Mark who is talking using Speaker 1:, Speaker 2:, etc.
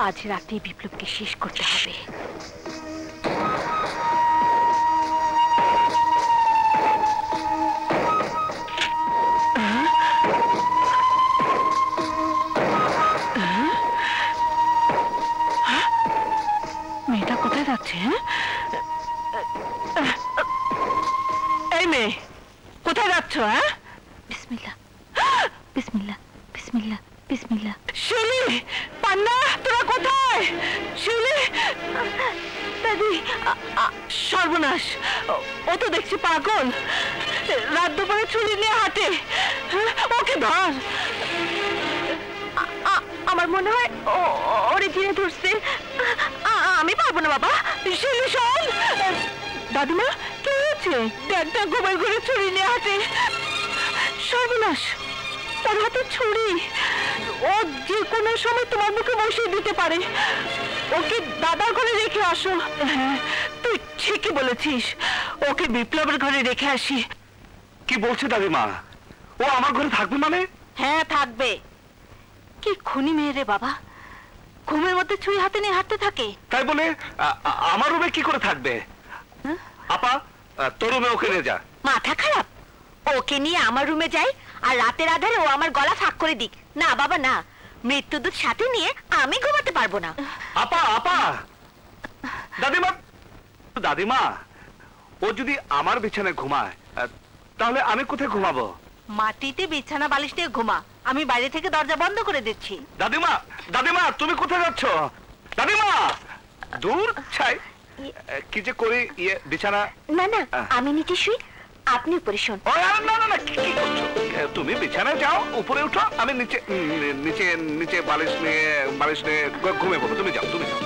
Speaker 1: আজ রাতে বিপ্লবকে শেষ করতে হবে। মেয়েটা কোথায় যাচ্ছে? এই মেয়ে কোথায় যাচ্ছ? হ্যাঁ,
Speaker 2: বিসমিল্লাহ বিসমিল্লাহ বিসমিল্লাহ বিসমিল্লাহ।
Speaker 1: শিউলি, পান্না, তোরা কোথায়? শিউলি, দাদি, সর্বনাশ, ও তো দেখছি পাগল। রাত দুপুরে ছুরি নিয়ে হাঁটে। ওকে ধর। আমার মনে হয় ওরে ঘিরে ধরছে। আমি পারবো না বাবা। শিউলি শোন। দাদিমা, কি হয়েছে? একটা গোবর ঘুরে ছুরি নিয়ে হাঁটে। সর্বনাশ, ওর হাতে ছুরি। ও যে কোনো সময় তোমার মুখে বসিয়ে দিতে পারে। ওকে দাদার ঘরে রেখে আসো। হ্যাঁ, তুই ঠিকই বলেছিস, ওকে বিপ্লবের ঘরে রেখে আসি।
Speaker 3: কি বলছে দাদিমা? ও আমার ঘরে থাকবে মানে?
Speaker 1: হ্যাঁ, থাকবে। কি খুনি মেয়ে রে বাবা, ঘুমের মধ্যে ছুরি হাতে নিয়ে হাঁটতে থাকে।
Speaker 3: তাই বলে আমার রুমে কি করে থাকবে? আপা, তোর রুমে ওকে নিয়ে যা।
Speaker 1: মাথা খারাপ? ওকে নিয়ে আমার রুমে যাই আর রাতের আধারে ও আমার গলা ফাঁক করে দিক? না বাবা না, মৃত্যুদূত সাথে নিয়ে আমি ঘুমাতে পারবো না।
Speaker 3: আপা, আপা, দাদিমা, দাদিমা, ও যদি আমার বিছানায় ঘুমায় তাহলে আমি কোথায় ঘুমাবো?
Speaker 1: মাটিতে বিছানা বালিশ দিয়ে ঘুমা, আমি বাইরে থেকে দরজা বন্ধ করে দিচ্ছি।
Speaker 3: দাদিমা, দাদিমা, তুমি কোথায় যাচ্ছ? দাদিমা, দূর ছাই, কি যে করি বিছানা।
Speaker 2: না না, আমি নিচে শুই, আপনি উপরে শোন।
Speaker 3: না না না, কি করছো? তুমি বিছানায় যাও, উপরে উঠো, আমি নিচে নিচে নিচে বালিশ নিয়ে ঘুমিয়ে পড়বো। তুমি যাও, তুমি যাও।